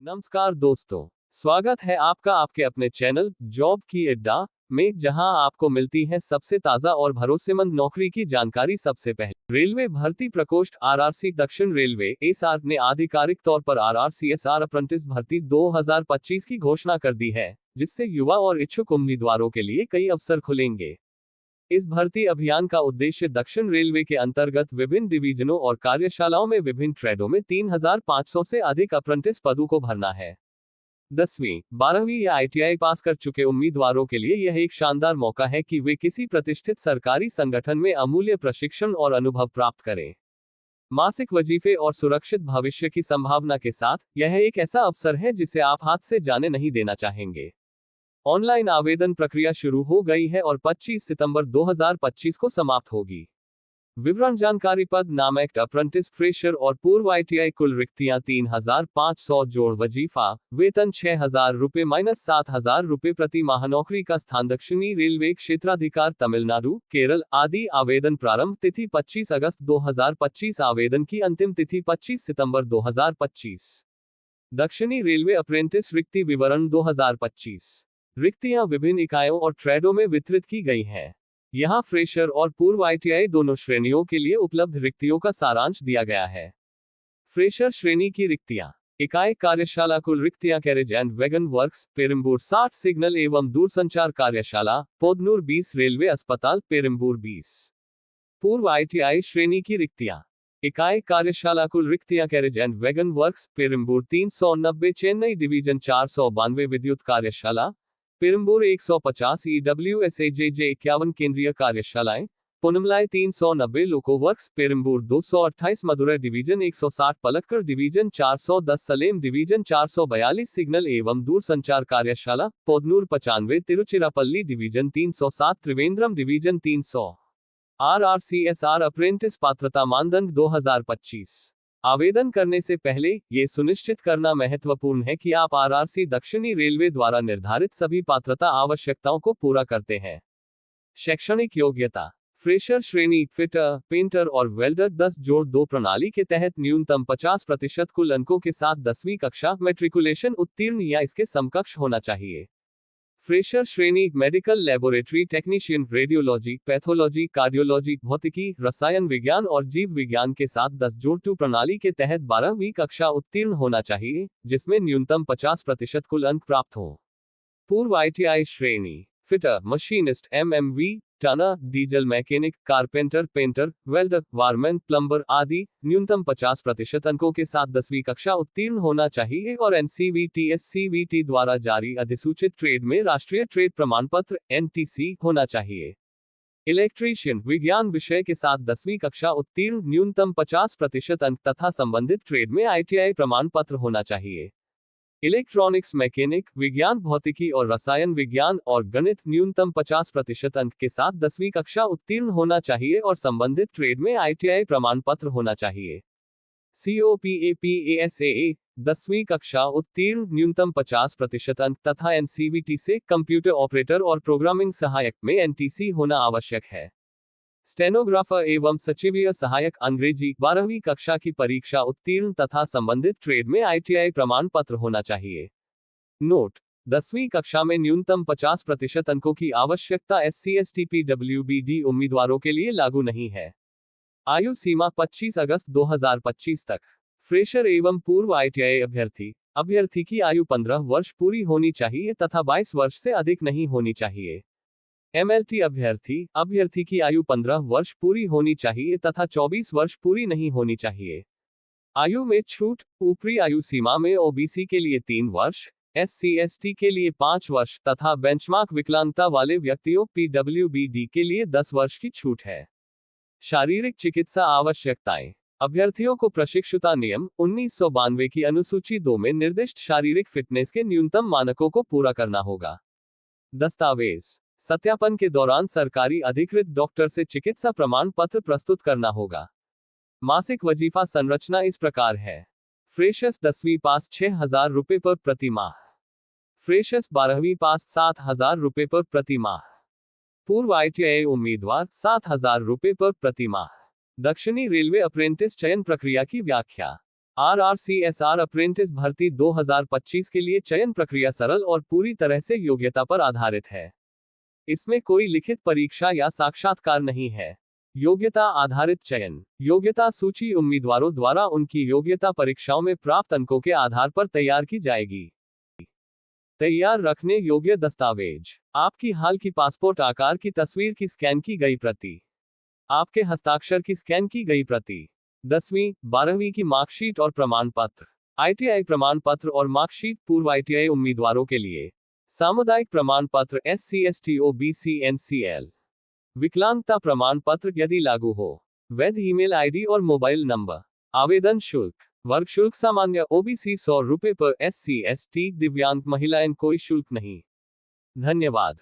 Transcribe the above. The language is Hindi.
नमस्कार दोस्तों, स्वागत है आपका आपके अपने चैनल जॉब की अड्डा में, जहां आपको मिलती है सबसे ताजा और भरोसेमंद नौकरी की जानकारी सबसे पहले। रेलवे भर्ती प्रकोष्ठ आरआरसी दक्षिण रेलवे एसआर ने आधिकारिक तौर पर आरआरसीएसआर अप्रेंटिस भर्ती 2025 की घोषणा कर दी है, जिससे युवा और इच्छुक उम्मीदवारों के लिए कई अवसर खुलेंगे। इस भर्ती अभियान का उद्देश्य दक्षिण रेलवे के अंतर्गत विभिन्न डिवीजनों और कार्यशालाओं में विभिन्न ट्रेडों में 3,500 से अधिक अप्रेंटिस पदों को भरना है। 10वीं, 12वीं या आईटीआई पास कर चुके उम्मीदवारों के लिए यह एक शानदार मौका है कि वे किसी प्रतिष्ठित सरकारी संगठन में अमूल्य प्रशिक्षण और अनुभव प्राप्त करें। मासिक वजीफे और सुरक्षित भविष्य की संभावना के साथ यह एक ऐसा अवसर है जिसे आप हाथ से जाने नहीं देना चाहेंगे। ऑनलाइन आवेदन प्रक्रिया शुरू हो गई है और 25 सितंबर 2025 को समाप्त होगी। विवरण जानकारी पद नाम एक्ट अप्रेंटिस फ्रेशर और पूर्व आईटीआई कुल रिक्तियां 3,500 जोड़ वजीफा वेतन 6,000 रुपये -7,000 रुपये प्रति माह नौकरी का स्थान दक्षिणी रेलवे क्षेत्राधिकार तमिलनाडु केरल आदि आवेदन प्रारंभ तिथि 25 अगस्त 2025 आवेदन की अंतिम तिथि 25 सितंबर 2025 दक्षिणी रेलवे अप्रेंटिस रिक्ति विवरण 2025 रिक्तियां विभिन्न इकाइयों और ट्रेडों में वितरित की गई हैं। यहां फ्रेशर और पूर्व आईटीआई दोनों श्रेणियों के लिए उपलब्ध रिक्तियों का सारांश दिया गया है। फ्रेशर श्रेणी की रिक्तियां। इकाई कार्यशाला कुल रिक्तियां carriage and wagon works Perambur 60 signal एवं दूरसंचार कार्यशाला पोदनूर 20 रेलवे अस्पताल पेरम्बूर 20। पूर्व आईटीआई श्रेणी की रिक्तियां। इकाई कार्यशाला कुल रिक्तियां carriage and wagon works Perambur 390 Chennai division 492 विद्युत कार्यशाला पेरम्बूर 150 EWSAJJ 51 केंद्रीय कार्यशालाएं Poonamallee 390 loco works Perambur 228 Madurai division 160 Palakkad division 410 Salem division 442 signal एवं दूरसंचार कार्यशाला Podanur 95 Tiruchirappalli division 307 Trivandrum division 300। RRCSR apprentice पात्रता मानदंड 2025। आवेदन करने से पहले ये सुनिश्चित करना महत्वपूर्ण है कि आप आरआरसी दक्षिणी रेलवे द्वारा निर्धारित सभी पात्रता आवश्यकताओं को पूरा करते हैं। शैक्षणिक योग्यता। फ्रेशर श्रेणी फिटर पेंटर और वेल्डर 10+2 प्रणाली के तहत न्यूनतम 50% कुल अंकों के साथ 10वीं कक्षा मैट्रिकुलेशन उत्तीर्ण या इसके समकक्ष होना चाहिए। फ्रेशर श्रेणी medical laboratory technician radiology pathology cardiology भौतिकी रसायन विज्ञान और जीव विज्ञान के साथ 10+2 प्रणाली के तहत 12वीं कक्षा उत्तीर्ण होना चाहिए, जिसमें न्यूनतम 50% कुल अंक प्राप्त हो। पूर्व आईटीआई श्रेणी fitter machinist MMV turner diesel mechanic carpenter painter welder wireman plumber आदि न्यूनतम 50% अंकों के साथ 10वीं कक्षा उत्तीर्ण होना चाहिए और एनसीवीटी द्वारा जारी अधिसूचित ट्रेड में राष्ट्रीय ट्रेड प्रमाण पत्र एनटीसी होना चाहिए। इलेक्ट्रीशियन विज्ञान विषय के साथ 10वीं कक्षा उत्तीर्ण न्यूनतम 50% अंक तथा संबंधित ट्रेड में आईटीआई प्रमाण पत्र होना चाहिए। इलेक्ट्रॉनिक्स मैकेनिक विज्ञान भौतिकी और रसायन विज्ञान और गणित न्यूनतम 50% अंक के साथ 10वीं कक्षा उत्तीर्ण होना चाहिए और संबंधित ट्रेड में आईटीआई प्रमाण पत्र होना चाहिए। COPAPASAA 10वीं कक्षा उत्तीर्ण न्यूनतम 50% अंक तथा एनसीवीटी से कंप्यूटर ऑपरेटर और प्रोग्रामिंग सहायक में एनटीसी होना आवश्यक है। स्टेनोग्राफर एवं सचिवीय सहायक अंग्रेजी 12वीं कक्षा की परीक्षा उत्तीर्ण तथा संबंधित ट्रेड में आईटीआई प्रमाण पत्र होना चाहिए। नोट: 10वीं कक्षा में न्यूनतम 50% अंकों की आवश्यकता SC/ST PWBD उम्मीदवारों के लिए लागू नहीं है। आयु सीमा 25 अगस्त 2025 तक। फ्रेशर एवं पूर्व आईटीआई अभ्यर्थी की आयु 15 वर्ष पूरी होनी चाहिए तथा 22 वर्ष से अधिक नहीं होनी चाहिए। MLT अभ्यर्थी की आयु 15 वर्ष पूरी होनी चाहिए तथा 24 वर्ष पूरी नहीं होनी चाहिए। आयु में छूट: ऊपरी आयु सीमा में ओबीसी के लिए 3 वर्ष, SC/ST के लिए 5 वर्ष तथा बेंचमार्क विकलांगता वाले व्यक्तियों PWBD के लिए 10 वर्ष की छूट है। शारीरिक चिकित्सा आवश्यकताएं। अभ्यर्थियों को प्रशिक्षुता नियम 1992 की अनुसूची 2 में निर्दिष्ट शारीरिक फिटनेस के न्यूनतम मानकों को पूरा करना होगा। दस्तावेज सत्यापन के दौरान सरकारी अधिकृत डॉक्टर से चिकित्सा प्रमाण पत्र प्रस्तुत करना होगा। मासिक वजीफा संरचना इस प्रकार है। फ्रेशर्स 10वीं पास 6,000 रुपये पर प्रति माह। फ्रेशर्स 12वीं पास 7,000 रुपये पर प्रति माह। पूर्व आईटीआई उम्मीदवार 7,000 रुपये पर प्रति माह। दक्षिणी रेलवे अप्रेंटिस चयन प्रक्रिया की व्याख्या। RRCSR अप्रेंटिस भर्ती 2025 के लिए चयन प्रक्रिया सरल और पूरी तरह से योग्यता पर आधारित है। इसमें कोई लिखित परीक्षा या साक्षात्कार नहीं है। योग्यता आधारित चयन। योग्यता सूची उम्मीदवारों द्वारा उनकी योग्यता परीक्षाओं में प्राप्त अंकों के आधार पर तैयार की जाएगी। तैयार रखने योग्य दस्तावेज। आपकी हाल की पासपोर्ट आकार की तस्वीर की स्कैन की गई प्रति, आपके हस्ताक्षर की स्कैन की गई प्रति, 10वीं 12वीं की मार्कशीट और प्रमाण पत्र, ITI प्रमाण पत्र और मार्कशीट। पूर्व ITI उम्मीदवारों के लिए सामुदायिक प्रमाण पत्र SC ST OBC NCL, विकलांगता प्रमाण पत्र यदि लागू हो, वैध ईमेल ID और मोबाइल नंबर। आवेदन शुल्क। वर्ग शुल्क सामान्य OBC 100 रुपये पर, SC ST दिव्यांग महिलाएं कोई शुल्क नहीं। धन्यवाद।